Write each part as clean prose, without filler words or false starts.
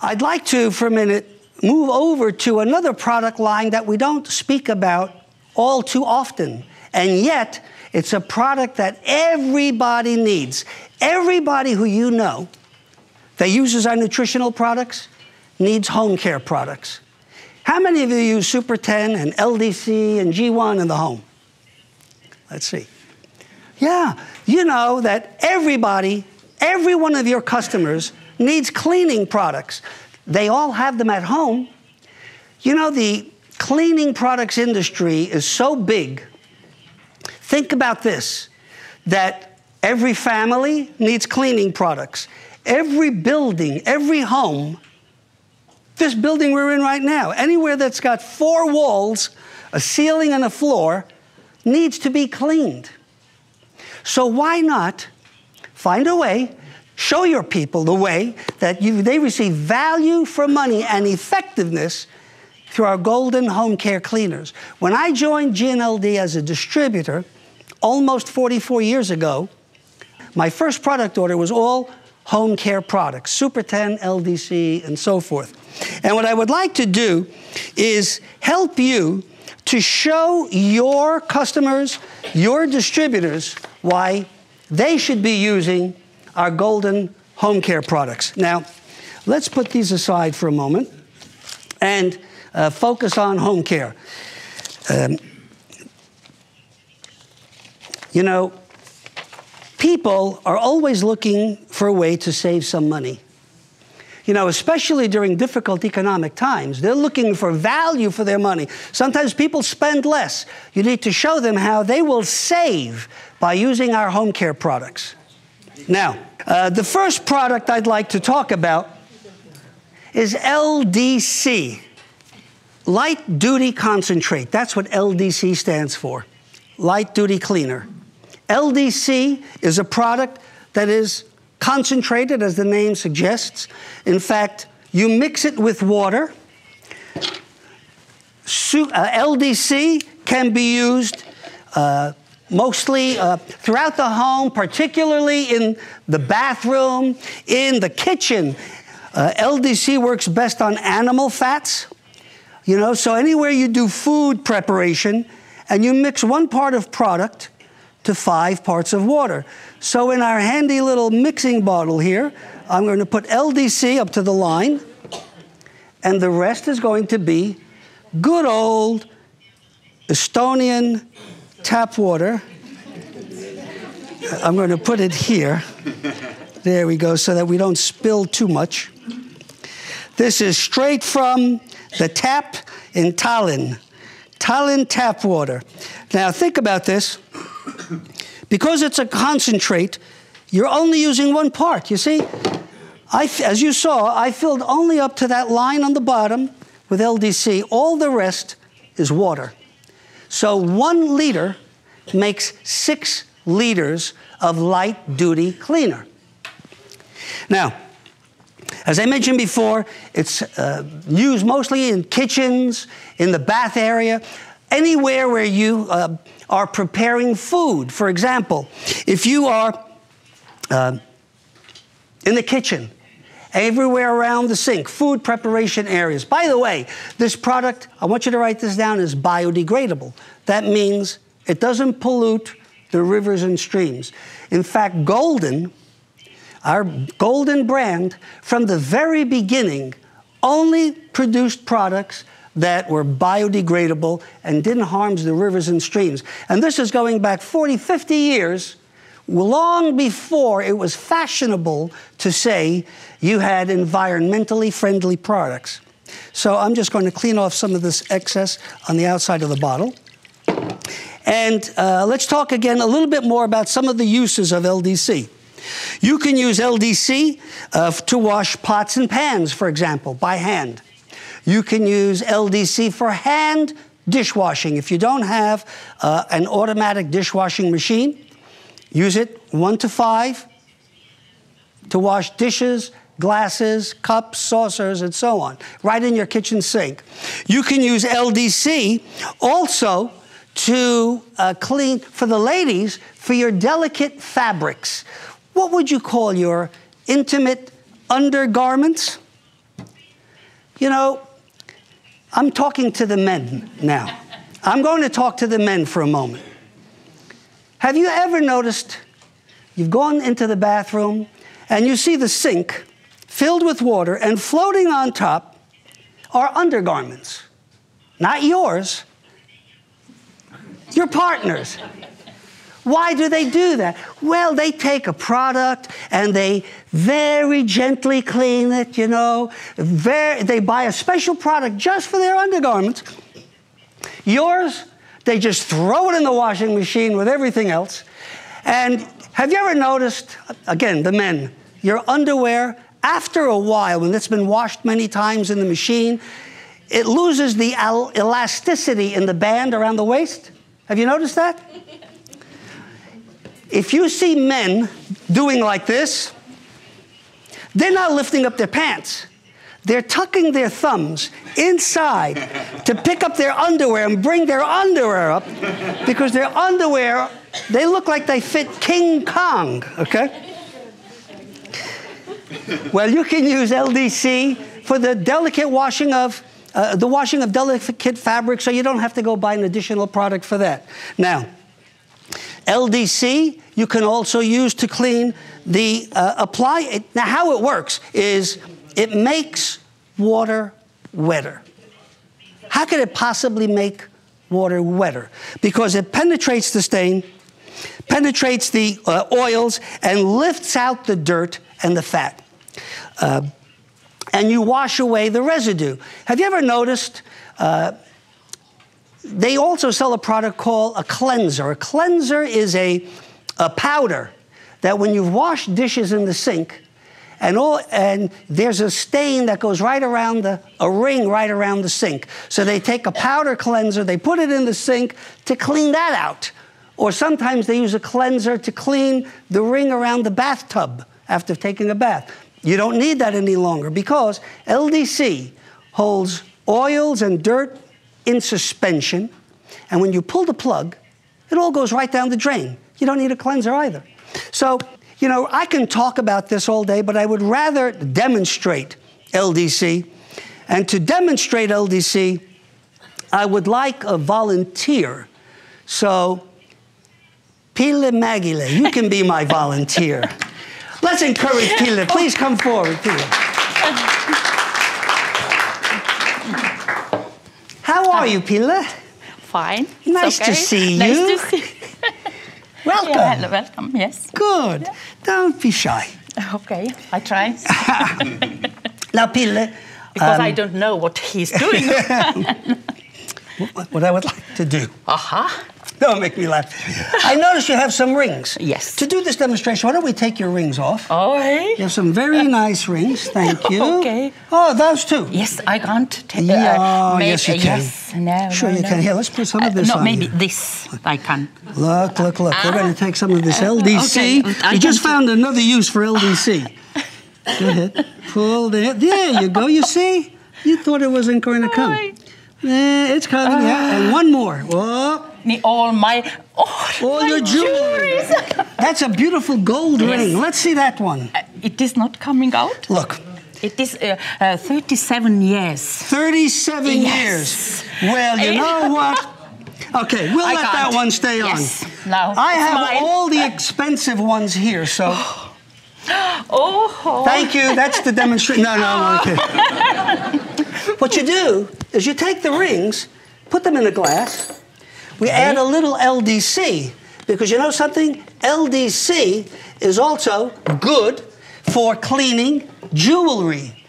I'd like to, for a minute, move over to another product line that we don't speak about all too often. And yet, it's a product that everybody needs. Everybody who you know that uses our nutritional products needs home care products. How many of you use Super 10 and LDC and G1 in the home? Let's see. Yeah, you know that everybody, every one of your customers needs cleaning products. They all have them at home. You know, the cleaning products industry is so big. Think about this, that every family needs cleaning products. Every building, every home, this building we're in right now, anywhere that's got 4 walls, a ceiling and a floor, needs to be cleaned. So why not find a way, show your people the way that they receive value for money and effectiveness through our golden home care cleaners. When I joined G&LD as a distributor almost 44 years ago, my first product order was all home care products, Super 10, LDC, and so forth. And what I would like to do is help you to show your customers, your distributors, why they should be using our golden home care products. Now, let's put these aside for a moment and focus on home care. You know, people are always looking for a way to save some money. You know, especially during difficult economic times, they're looking for value for their money. Sometimes people spend less. You need to show them how they will save by using our home care products. Now, the first product I'd like to talk about is LDC, Light Duty Concentrate. That's what LDC stands for, Light Duty Cleaner. LDC is a product that is concentrated, as the name suggests. In fact, you mix it with water. LDC can be used mostly throughout the home, particularly in the bathroom, in the kitchen. LDC works best on animal fats. You know, so anywhere you do food preparation and you mix 1 part of product to 5 parts of water. So in our handy little mixing bottle here, I'm going to put LDC up to the line, and the rest is going to be good old Estonian tap water. I'm going to put it here. There we go, so that we don't spill too much. This is straight from the tap in Tallinn. Tallinn tap water. Now think about this. Because it's a concentrate, you're only using 1 part. You see, as you saw, I filled only up to that line on the bottom with LDC. All the rest is water. So 1 liter makes 6 liters of light-duty cleaner. Now, as I mentioned before, it's used mostly in kitchens, in the bath area, anywhere where you are preparing food. For example, if you are in the kitchen, everywhere around the sink, food preparation areas. By the way, this product, I want you to write this down, is biodegradable. That means it doesn't pollute the rivers and streams. In fact, Golden, our Golden brand, from the very beginning, only produced products that were biodegradable and didn't harm the rivers and streams. And this is going back 40, 50 years, long before it was fashionable to say you had environmentally friendly products. So I'm just going to clean off some of this excess on the outside of the bottle. And let's talk again a little bit more about some of the uses of LDC. You can use LDC to wash pots and pans, for example, by hand. You can use LDC for hand dishwashing. If you don't have an automatic dishwashing machine, use it 1 to 5 to wash dishes, glasses, cups, saucers, and so on, right in your kitchen sink. You can use LDC also to clean, for the ladies, for your delicate fabrics. What would you call your intimate undergarments? You know, I'm talking to the men now. I'm going to talk to the men for a moment. Have you ever noticed, you've gone into the bathroom and you see the sink filled with water and floating on top are undergarments? Not yours, your partner's. Why do they do that? Well, they take a product and they very gently clean it, you know. They buy a special product just for their undergarments. Yours, they just throw it in the washing machine with everything else. And have you ever noticed, again, the men, your underwear, after a while, when it's been washed many times in the machine, it loses the elasticity in the band around the waist? Have you noticed that? If you see men doing like this, they're not lifting up their pants. They're tucking their thumbs inside to pick up their underwear and bring their underwear up, because their underwear, they look like they fit King Kong, okay? Well, you can use LDC for the delicate washing of delicate fabric, so you don't have to go buy an additional product for that. Now, LDC, you can also use to clean the Now, how it works is it makes water wetter. How could it possibly make water wetter? Because it penetrates the stain, penetrates the oils, and lifts out the dirt and the fat. And you wash away the residue. Have you ever noticed they also sell a product called a cleanser. A cleanser is a powder that when you've washed dishes in the sink, and there's a stain that goes right around a ring right around the sink. So they take a powder cleanser, they put it in the sink to clean that out. Or sometimes they use a cleanser to clean the ring around the bathtub after taking a bath. You don't need that any longer because LDC holds oils and dirt in suspension, and when you pull the plug, it all goes right down the drain. You don't need a cleanser either. So, you know, I can talk about this all day, but I would rather demonstrate LDC. And to demonstrate LDC, I would like a volunteer. So, Pile Magile, you can be my volunteer. Let's encourage Pile. Please come forward, Pile. How are you, Pile? Fine. Nice to see you. Nice to see you. Welcome. Yeah, welcome, yes. Good. Yeah. Don't be shy. Okay, I try. Now, Pile. Because I don't know what he's doing. What I would like to do. Aha. Don't make me laugh. I notice you have some rings. Yes. To do this demonstration, why don't we take your rings off? Oh, hey. You have some very nice rings. Thank you. Okay. Oh, those too. Yes, I can't take. Yes, you can. Yes, no. Sure, you can. Here, let's put some of this on. No, maybe you. This I can. Look. We're going to take some of this LDC. Okay. You just found another use for LDC. Go ahead. Pull it. There you go. You see? You thought it wasn't going to come. It's coming. Yeah. And one more. Oh. All your jewelry. That's a beautiful gold ring. Let's see that one. It is not coming out. Look. It is 37 years. 37 years. Well, you know what? Okay, we'll let that one stay on. Now, I have all the expensive ones here, so... Oh. Thank you. That's the demonstration. No, okay. What you do is you take the rings, put them in a glass. We add a little LDC, because you know something? LDC is also good for cleaning jewelry.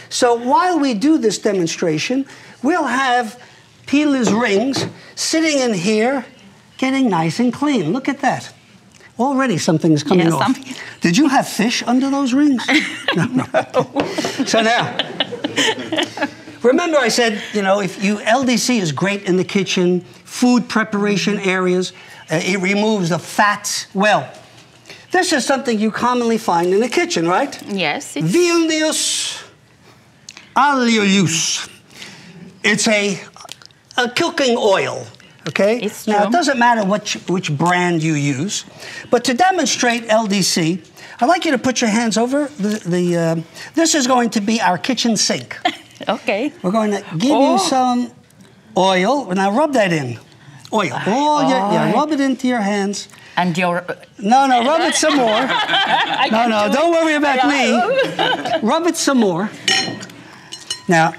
So while we do this demonstration, we'll have Pile's rings sitting in here, getting nice and clean. Look at that. Already something's coming off. Did you have fish under those rings? No. So now, remember I said, you know, LDC is great in the kitchen, food preparation areas. It removes the fats. Well, this is something you commonly find in the kitchen, right? Yes. Vilnius Aliolius. It's a cooking oil. Okay? It's true. Now, it doesn't matter which brand you use, but to demonstrate LDC, I'd like you to put your hands over this is going to be our kitchen sink, Okay. We're going to give you some oil. Now rub that in. Oil. Yeah, rub it into your hands. And your... No, rub it some more. No, don't worry about me. Rub it some more. Now,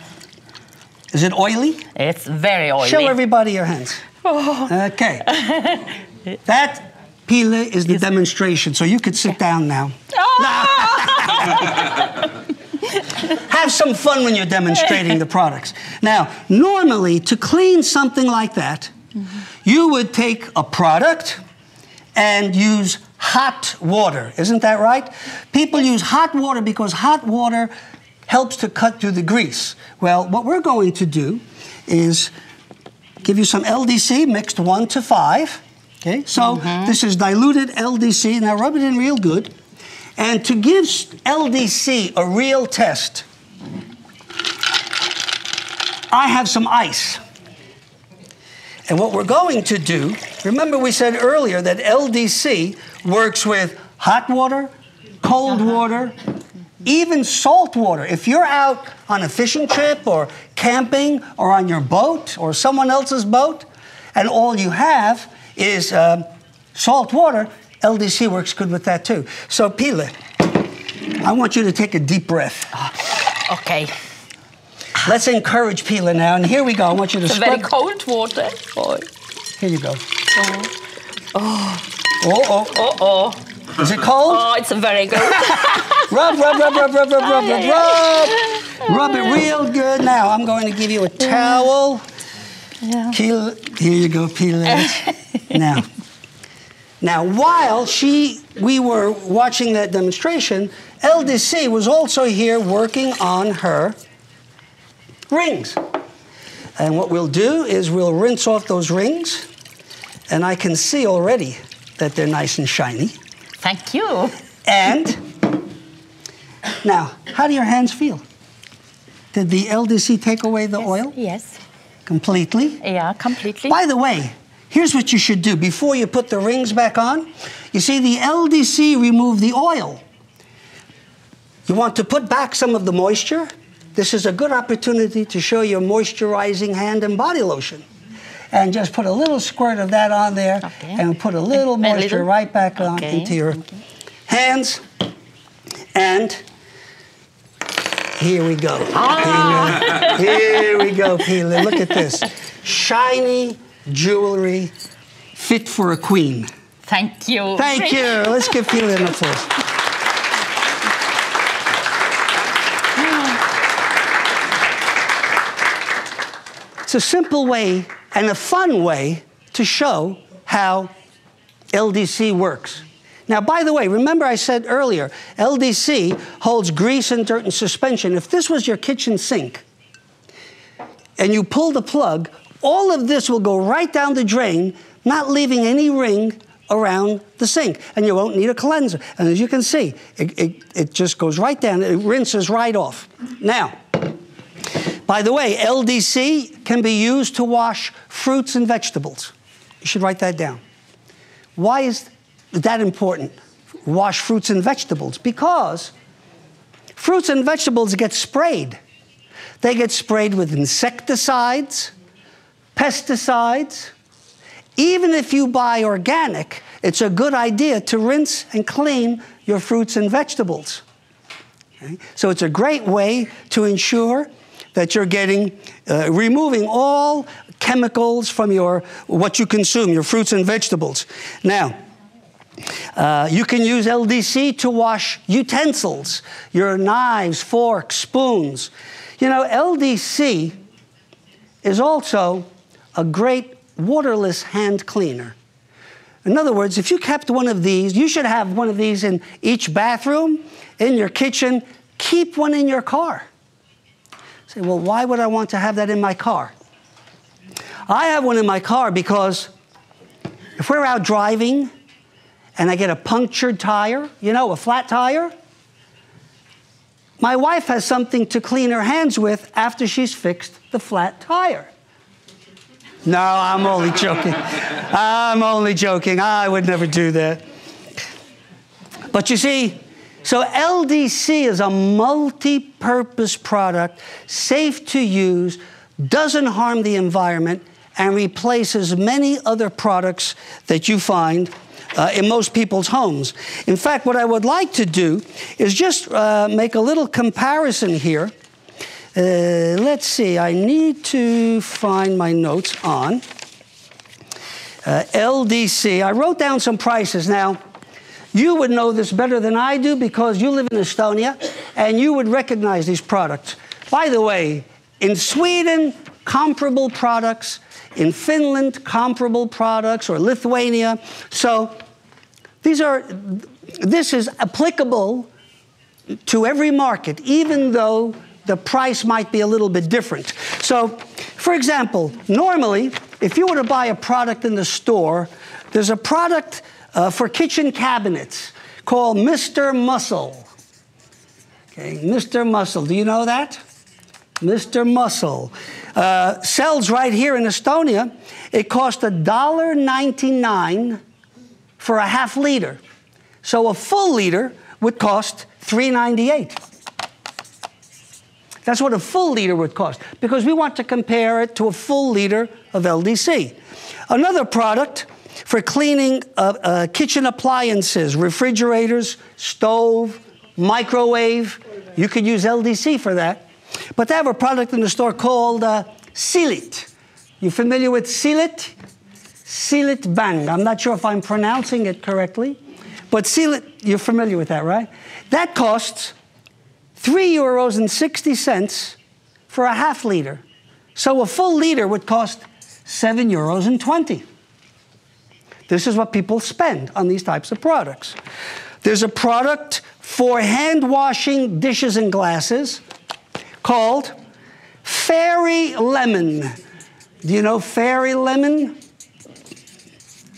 is it oily? It's very oily. Show everybody your hands. Okay. That, Pile, is the demonstration, so you could sit down now. Have some fun when you're demonstrating the products. Now, normally, to clean something like that, you would take a product and use hot water. Isn't that right? People use hot water because hot water helps to cut through the grease. Well, what we're going to do is give you some LDC mixed 1 to 5. Okay, so this is diluted LDC. Now rub it in real good. And to give LDC a real test, I have some ice. And what we're going to do, remember we said earlier that LDC works with hot water, cold water, even salt water. If you're out on a fishing trip or camping or on your boat or someone else's boat, and all you have is salt water, LDC works good with that too. So, Pile, I want you to take a deep breath. Okay. Let's encourage Pile now, and here we go. I want you to It's scrub. very cold water. Here you go. Oh. Is it cold? Oh, it's very good. Rub. Rub it real good. Now, I'm going to give you a towel. Yeah. Here you go, Pile. Now, while we were watching that demonstration, LDC was also here working on her rings. And what we'll do is we'll rinse off those rings, and I can see already that they're nice and shiny. Thank you. And now, how do your hands feel? Did the LDC take away the oil? Yes. Completely? Yeah, completely. By the way, here's what you should do before you put the rings back on. You see, the LDC removed the oil. You want to put back some of the moisture? This is a good opportunity to show your moisturizing hand and body lotion. And just put a little squirt of that on there, and put a little moisture right back on into your hands. And here we go. Here we go, Pile. Look at this. Shiny jewelry fit for a queen. Thank you. Thank you. Let's give Pile an applause. It's a simple way and a fun way to show how LDC works. Now, by the way, remember I said earlier, LDC holds grease and dirt in suspension. If this was your kitchen sink and you pull the plug, all of this will go right down the drain, not leaving any ring around the sink. And you won't need a cleanser. And as you can see, it just goes right down. It rinses right off. Now, by the way, LDC can be used to wash fruits and vegetables. You should write that down. Why is that important? Wash fruits and vegetables. Because fruits and vegetables get sprayed. They get sprayed with insecticides, pesticides. Even if you buy organic, it's a good idea to rinse and clean your fruits and vegetables. Okay? So it's a great way to ensure that you're removing all chemicals from what you consume, your fruits and vegetables. Now, you can use LDC to wash utensils, your knives, forks, spoons. You know, LDC is also a great waterless hand cleaner. In other words, if you kept one of these, you should have one of these in each bathroom, in your kitchen. Keep one in your car. Say, well, why would I want to have that in my car? I have one in my car because if we're out driving and I get a punctured tire, you know, a flat tire, my wife has something to clean her hands with after she's fixed the flat tire. No, I'm only joking. I'm only joking. I would never do that. But you see, So LDC is a multi-purpose product, safe to use, doesn't harm the environment, and replaces many other products that you find in most people's homes. In fact, what I would like to do is just make a little comparison here. Let's see, I need to find my notes on LDC. I wrote down some prices. Now, you would know this better than I do because you live in Estonia and you would recognize these products. By the way, in Sweden, comparable products. In Finland, comparable products, or Lithuania. So this is applicable to every market, even though the price might be a little bit different. So, for example, normally, if you were to buy a product in the store, there's a product for kitchen cabinets called Mr. Muscle. Okay, Mr. Muscle, do you know that? Mr. Muscle. Sells right here in Estonia. It costs $1.99 for a half liter. So a full liter would cost $3.98. That's what a full liter would cost, because we want to compare it to a full liter of LDC. Another product for cleaning kitchen appliances, refrigerators, stove, microwave. You could use LDC for that. But they have a product in the store called Silit. You familiar with Silit? Silit Bang. I'm not sure if I'm pronouncing it correctly. But Silit, you're familiar with that, right? That costs €3.60 for a half liter. So a full liter would cost €7.20. This is what people spend on these types of products. There's a product for hand washing dishes and glasses called Fairy Lemon. Do you know Fairy Lemon?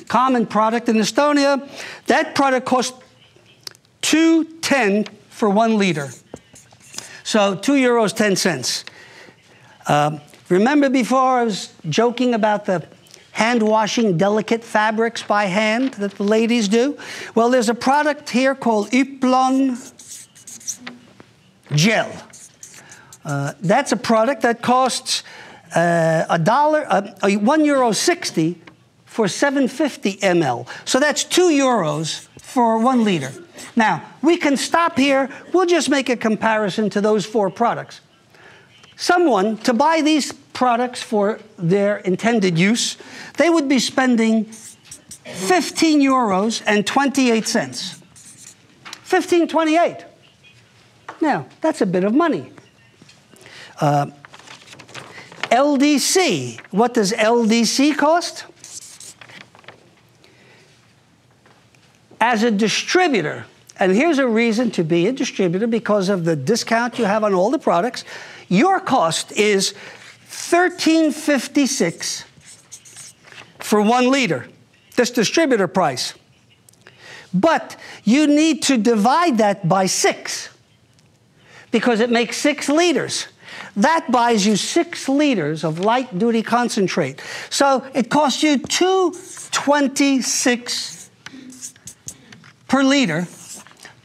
Common product in Estonia. That product costs €2.10 for 1 liter. So €2.10. Remember before I was joking about the hand-washing delicate fabrics by hand that the ladies do? Well, there's a product here called Ypsilon Gel. That's a product that costs €1.60 for 750 ml. So that's €2 for 1 liter. Now, we can stop here. We'll just make a comparison to those 4 products. Someone, to buy these products for their intended use, they would be spending €15.28. $15.28. Now, that's a bit of money. LDC. What does LDC cost? As a distributor, and here's a reason to be a distributor because of the discount you have on all the products, your cost is $13.56 for 1 liter. That's distributor price. But you need to divide that by 6 because it makes 6 liters. That buys you 6 liters of light-duty concentrate. So it costs you $2.26 per liter,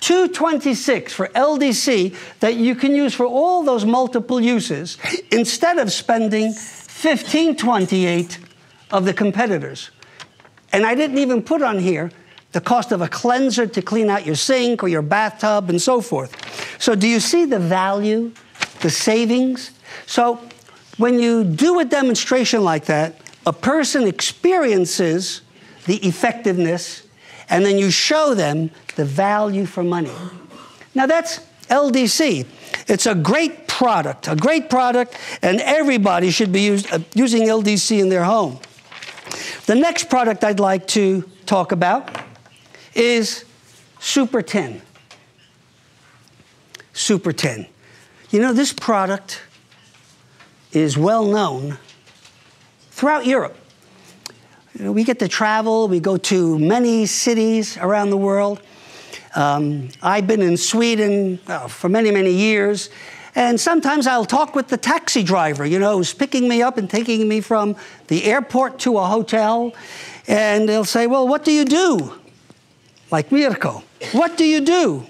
$2.26 for LDC that you can use for all those multiple uses instead of spending $15.28 of the competitors. And I didn't even put on here the cost of a cleanser to clean out your sink or your bathtub and so forth. So do you see the value, the savings? So when you do a demonstration like that, a person experiences the effectiveness, and then you show them the value for money. Now that's LDC. It's a great product, and everybody should be using LDC in their home. The next product I'd like to talk about is Super 10. Super 10. You know, this product is well known throughout Europe. You know, we get to travel, we go to many cities around the world. I've been in Sweden for many, many years, and sometimes I'll talk with the taxi driver, you know, who's picking me up and taking me from the airport to a hotel, and they'll say, well, what do you do? Like Mirko, what do you do?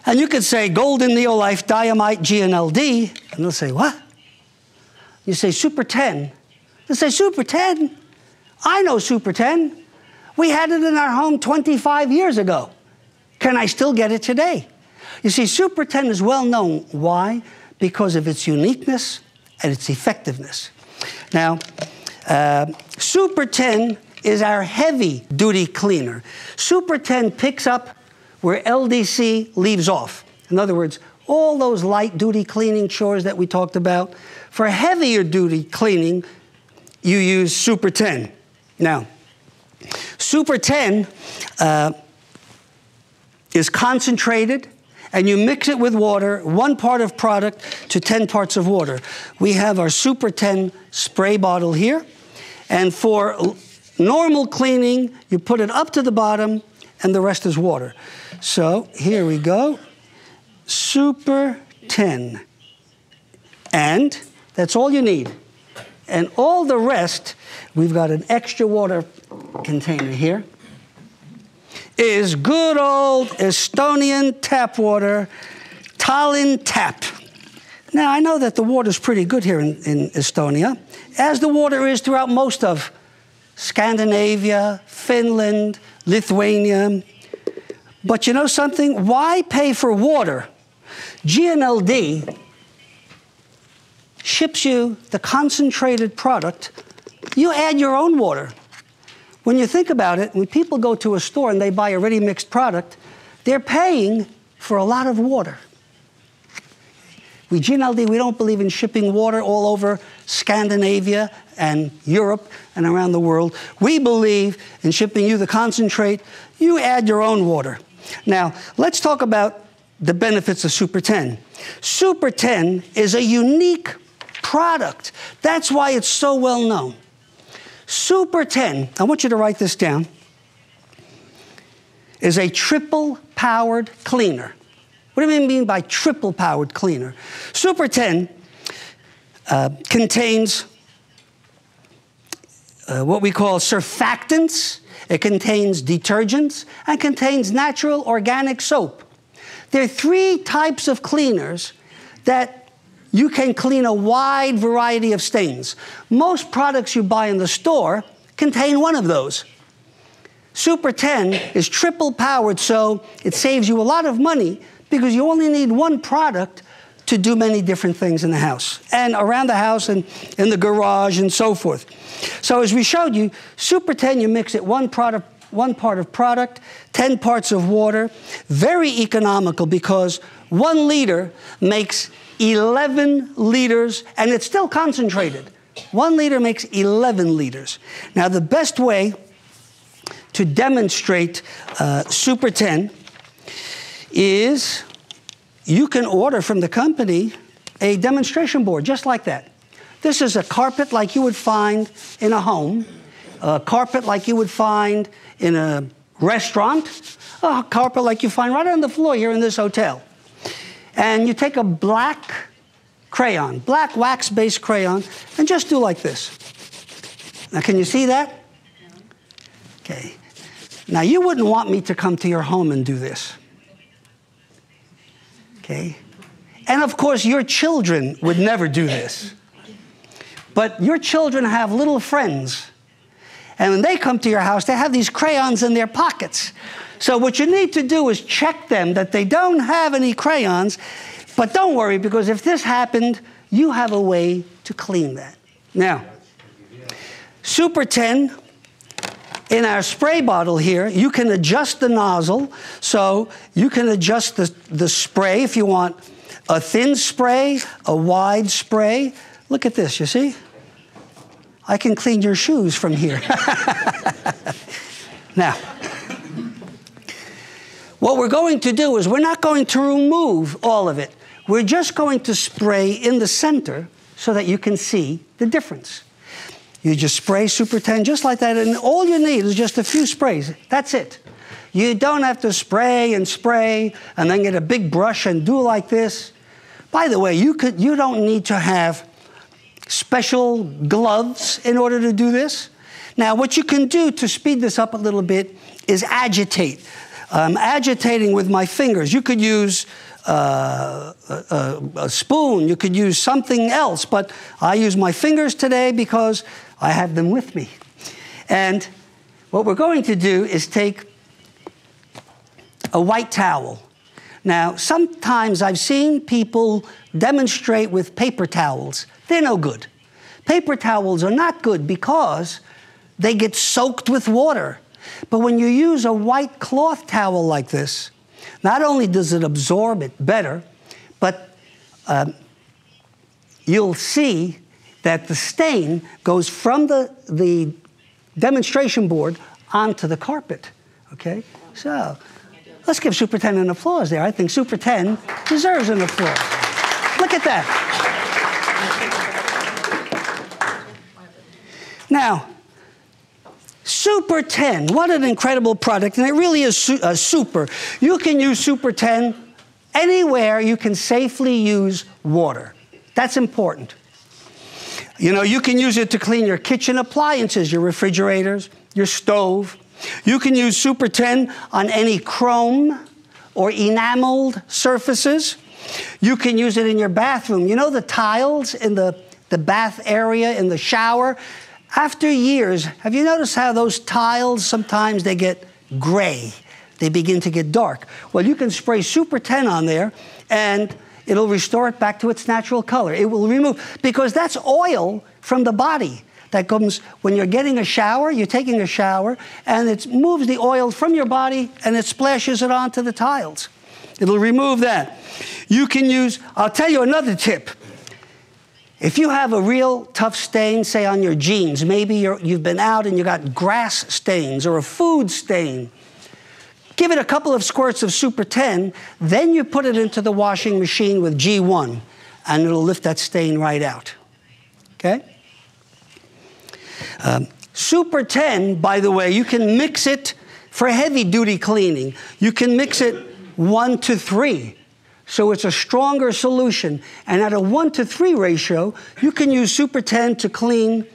And you could say golden NeoLife diamite GNLD, and they'll say, what? You say Super 10. They'll say, Super 10? I know Super 10. We had it in our home 25 years ago. Can I still get it today? You see, Super 10 is well known. Why? Because of its uniqueness and its effectiveness. Now, Super 10 is our heavy-duty cleaner. Super 10 picks up where LDC leaves off. In other words, all those light-duty cleaning chores that we talked about. For heavier-duty cleaning, you use Super 10. Now, Super 10 is concentrated, and you mix it with water, 1 part of product to 10 parts of water. We have our Super 10 spray bottle here, and for normal cleaning, you put it up to the bottom, and the rest is water. So here we go, Super 10. And that's all you need. And all the rest, we've got an extra water container here, is good old Estonian tap water, Tallinn Tap. Now, I know that the water's pretty good here in Estonia, as the water is throughout most of Scandinavia, Finland, Lithuania. But you know something? Why pay for water? GNLD ships you the concentrated product. You add your own water. When you think about it, when people go to a store and they buy a ready-mixed product, they're paying for a lot of water. We GNLD, we don't believe in shipping water all over Scandinavia and Europe and around the world. We believe in shipping you the concentrate. You add your own water. Now, let's talk about the benefits of Super 10. Super 10 is a unique product. That's why it's so well known. Super 10, I want you to write this down, is a triple-powered cleaner. What do you mean by triple-powered cleaner? Super 10 contains what we call surfactants. It contains detergents and contains natural organic soap. There are 3 types of cleaners that you can clean a wide variety of stains. Most products you buy in the store contain one of those. Super 10 is triple powered, so it saves you a lot of money because you only need 1 product to do many different things in the house and around the house and in the garage and so forth. So as we showed you, Super 10, you mix it 1 part of product, 10 parts of water, very economical because 1 liter makes 11 liters, and it's still concentrated. 1 liter makes 11 liters. Now, the best way to demonstrate Super 10 is you can order from the company a demonstration board, just like that. This is a carpet like you would find in a home, a carpet like you would find in a restaurant, a carpet like you find right on the floor here in this hotel. And you take a black crayon, black wax-based crayon, and just do like this. Now, can you see that? Okay. Now, you wouldn't want me to come to your home and do this. Okay? And, of course, your children would never do this. But your children have little friends. And when they come to your house, they have these crayons in their pockets. So what you need to do is check them that they don't have any crayons. But don't worry, because if this happened, you have a way to clean that. Now, Super 10, in our spray bottle here, you can adjust the nozzle. So you can adjust the spray if you want a thin spray, a wide spray. Look at this, you see? I can clean your shoes from here. Now, what we're going to do is we're not going to remove all of it. We're just going to spray in the center so that you can see the difference. You just spray Super 10 just like that, and all you need is just a few sprays. That's it. You don't have to spray and then get a big brush and do like this. By the way, you don't need to have special gloves in order to do this. Now, what you can do to speed this up a little bit is agitate. I'm agitating with my fingers. You could use a spoon. You could use something else, but I use my fingers today because I have them with me. And what we're going to do is take a white towel. Now, sometimes I've seen people demonstrate with paper towels. They're no good. Paper towels are not good because they get soaked with water. But when you use a white cloth towel like this, not only does it absorb it better, but you'll see that the stain goes from the demonstration board onto the carpet. Okay? So let's give Super 10 an applause there. I think Super 10 deserves an applause. Look at that. Now, Super 10, what an incredible product, and it really is super. You can use Super 10 anywhere you can safely use water. That's important. You know, you can use it to clean your kitchen appliances, your refrigerators, your stove. You can use Super 10 on any chrome or enameled surfaces. You can use it in your bathroom. You know the tiles in the bath area, in the shower? After years, have you noticed how those tiles, sometimes they get gray? They begin to get dark. Well, you can spray Super 10 on there, and it'll restore it back to its natural color. It will remove, because that's oil from the body that comes when you're getting a shower, you're taking a shower, and it moves the oil from your body, and it splashes it onto the tiles. It'll remove that. You can use, I'll tell you another tip. If you have a real tough stain, say on your jeans, maybe you've been out and you got grass stains or a food stain, give it a couple of squirts of Super 10, then you put it into the washing machine with G1, and it'll lift that stain right out. Okay? Super 10, by the way, you can mix it for heavy-duty cleaning. You can mix it 1 to 3. So it's a stronger solution. And at a 1 to 3 ratio, you can use Super 10 to clean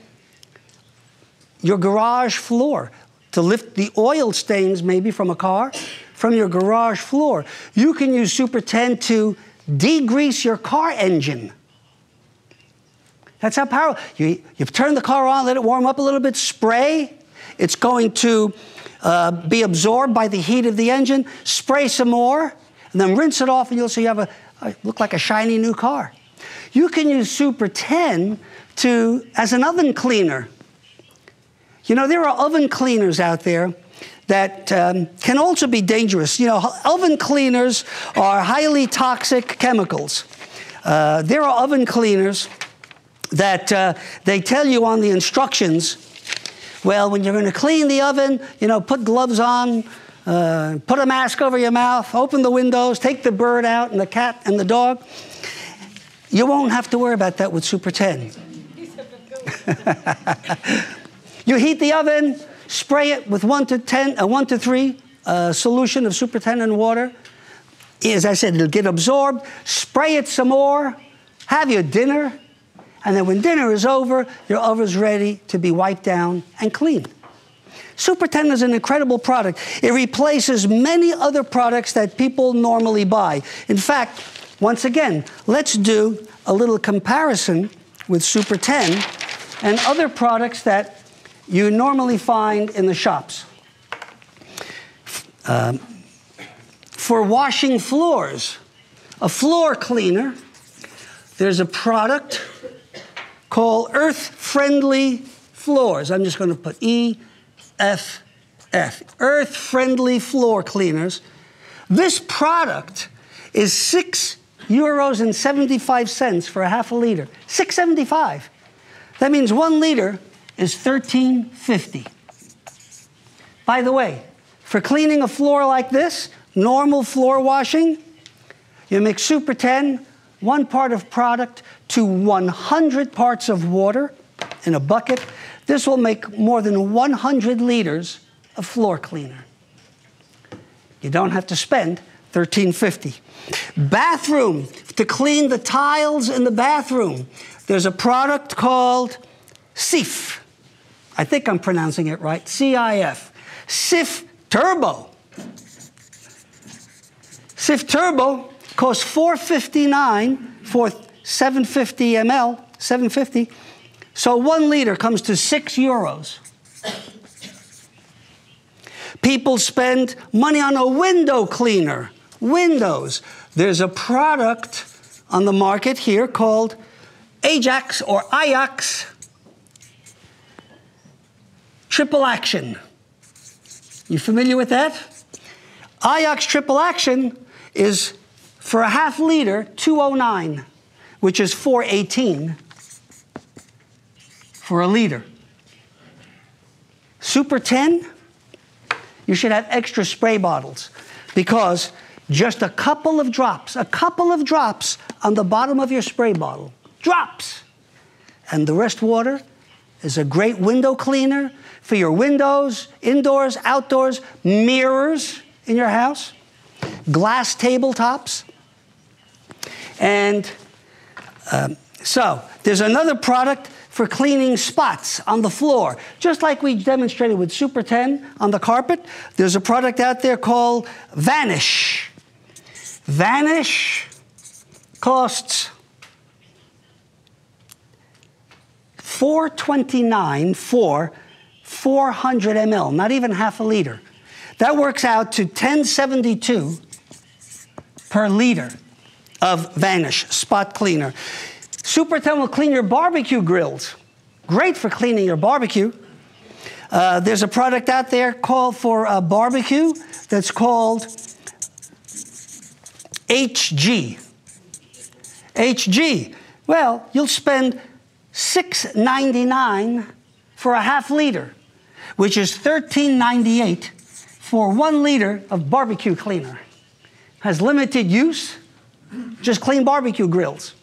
your garage floor, to lift the oil stains maybe from a car, from your garage floor. You can use Super 10 to degrease your car engine. That's how powerful. You turn the car on, let it warm up a little bit, spray. It's going to be absorbed by the heat of the engine. Spray some more. And then rinse it off, and you'll see you have look like a shiny new car. You can use Super 10 as an oven cleaner. You know, there are oven cleaners out there that can also be dangerous. You know, oven cleaners are highly toxic chemicals. There are oven cleaners that they tell you on the instructions, well, when you're going to clean the oven, you know, put gloves on, put a mask over your mouth, open the windows, take the bird out and the cat and the dog. You won't have to worry about that with Super 10. You heat the oven, spray it with 1 to 3 solution of Super 10 in water. As I said, it'll get absorbed. Spray it some more. Have your dinner. And then when dinner is over, your oven's ready to be wiped down and cleaned. Super 10 is an incredible product. It replaces many other products that people normally buy. In fact, once again, let's do a little comparison with Super 10 and other products that you normally find in the shops. For washing floors, a floor cleaner, there's a product called Earth-Friendly Floors. I'm just going to put EFF, Earth-Friendly Floor Cleaners. This product is €6.75 for a half a liter. $6.75. That means 1 liter is $13.50. By the way, for cleaning a floor like this, normal floor washing, you mix Super 10, 1 part of product to 100 parts of water in a bucket. This will make more than 100 liters of floor cleaner. You don't have to spend $13.50. Bathroom, to clean the tiles in the bathroom, there's a product called CIF. I think I'm pronouncing it right, CIF. CIF Turbo. Cif Turbo costs $4.59 for 750 ml, 750. So 1 liter comes to €6. People spend money on a window cleaner. Windows. There's a product on the market here called Ajax or Ajax Triple Action. You familiar with that? Ajax Triple Action is for a half liter, $2.09, which is $4.18 for a liter. Super 10, you should have extra spray bottles because just a couple of drops on the bottom of your spray bottle, drops, and the rest water is a great window cleaner for your windows, indoors, outdoors, mirrors in your house, glass tabletops. And so there's another product for cleaning spots on the floor. Just like we demonstrated with Super 10 on the carpet, there's a product out there called Vanish. Vanish costs $4.29 for 400 ml, not even half a liter. That works out to $10.72 per liter of Vanish spot cleaner. Super 10 will clean your barbecue grills. Great for cleaning your barbecue. There's a product out there called for barbecue that's called HG. HG. Well, you'll spend $6.99 for a half liter, which is $13.98 for 1 liter of barbecue cleaner. Has limited use, just clean barbecue grills.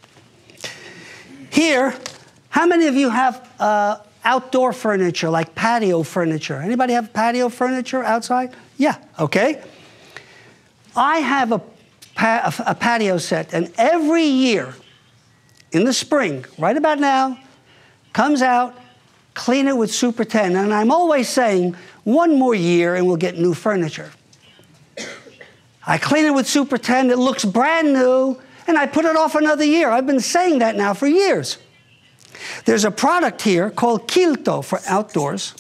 Here, how many of you have outdoor furniture, like patio furniture? Anybody have patio furniture outside? Yeah, okay. I have a patio set, and every year in the spring, right about now, comes out, clean it with Super 10. And I'm always saying, 1 more year and we'll get new furniture. I clean it with Super 10, it looks brand new, and I put it off another year. I've been saying that now for years. There's a product here called Kilto for outdoors.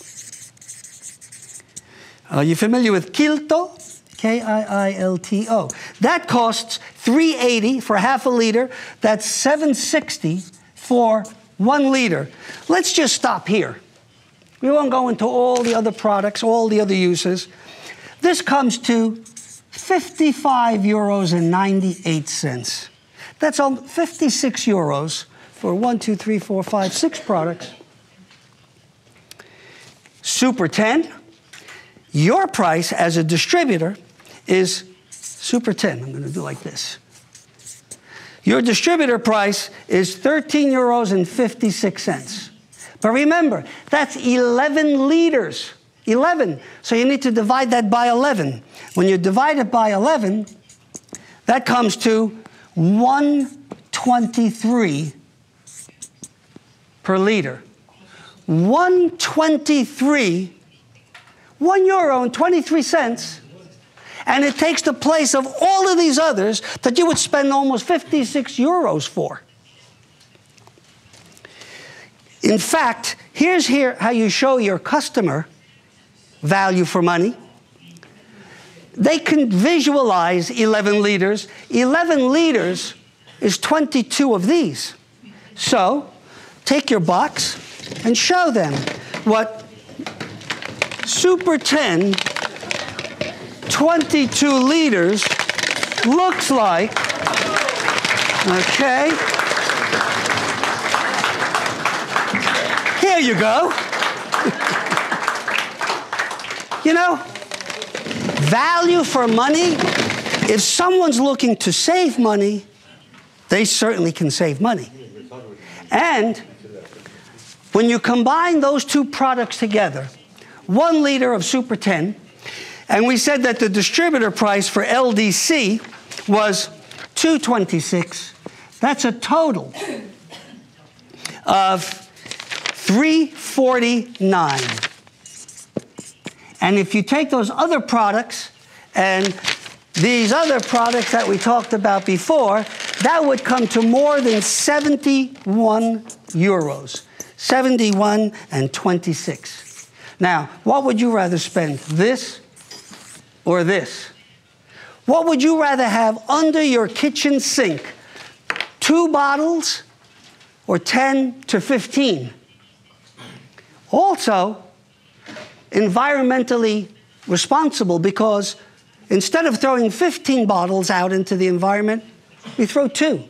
Are you familiar with Kilto? K-I-I-L-T-O. That costs $3.80 for half a liter. That's $7.60 for 1 liter. Let's just stop here. We won't go into all the other products, all the other uses. This comes to €55.98. That's 56 euros for 1, 2, 3, 4, 5, 6 products. Super 10, your price as a distributor is Super 10. I'm going to do like this. Your distributor price is €13.56. But remember, that's 11 liters. 11. So you need to divide that by 11. When you divide it by 11, that comes to $1.23 per liter. 1.23, €1.23, and it takes the place of all of these others that you would spend almost 56 euros for. In fact, here's how you show your customer value for money. They can visualize 11 liters. 11 liters is 22 of these. So take your box and show them what Super 10 22 liters looks like. Okay. Here you go. You know, value for money, if someone's looking to save money, they certainly can save money. And when you combine those two products together, 1 liter of Super 10, and we said that the distributor price for LDC was $2.26, that's a total of $3.49. And if you take those other products and these other products that we talked about before, that would come to more than 71 euros. 71 and 26. Now, what would you rather spend, this or this? What would you rather have under your kitchen sink? 2 bottles or 10 to 15? Also, environmentally responsible, because instead of throwing 15 bottles out into the environment, we throw 2.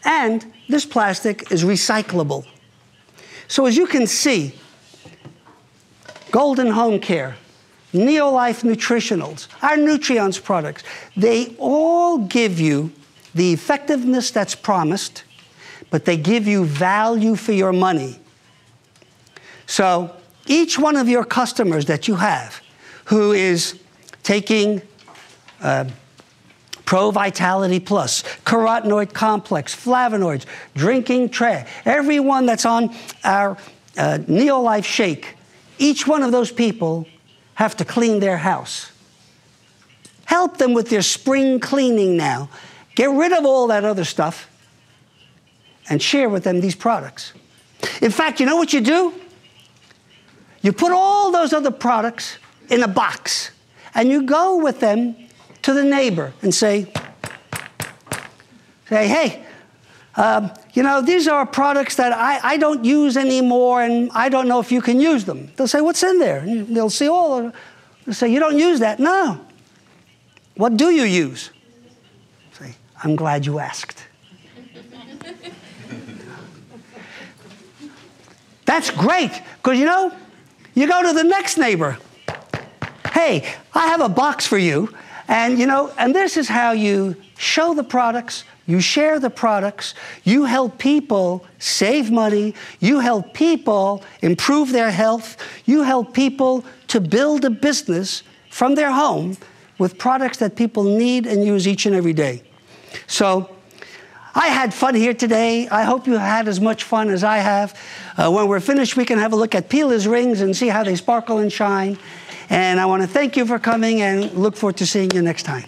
And this plastic is recyclable. So as you can see, Golden Home Care, NeoLife Nutritionals, our Nutrients products, they all give you the effectiveness that's promised, but they give you value for your money. So each one of your customers that you have who is taking Pro Vitality Plus, carotenoid complex, flavonoids, drinking tray, everyone that's on our NeoLife shake, each one of those people have to clean their house. Help them with their spring cleaning now. Get rid of all that other stuff and share with them these products. In fact, you know what you do? You put all those other products in a box and you go with them to the neighbor and say, hey, you know, these are products that I don't use anymore, and I don't know if you can use them. They'll say, what's in there? And they'll see all of it. They'll say, you don't use that? No. What do you use? Say, I'm glad you asked. That's great, because you know, you go to the next neighbor. Hey, I have a box for you, and you know, and this is how you show the products. You share the products, you help people save money, you help people improve their health, you help people to build a business from their home with products that people need and use each and every day. So I had fun here today. I hope you had as much fun as I have. When we're finished, we can have a look at Pila's rings and see how they sparkle and shine. And I want to thank you for coming and look forward to seeing you next time.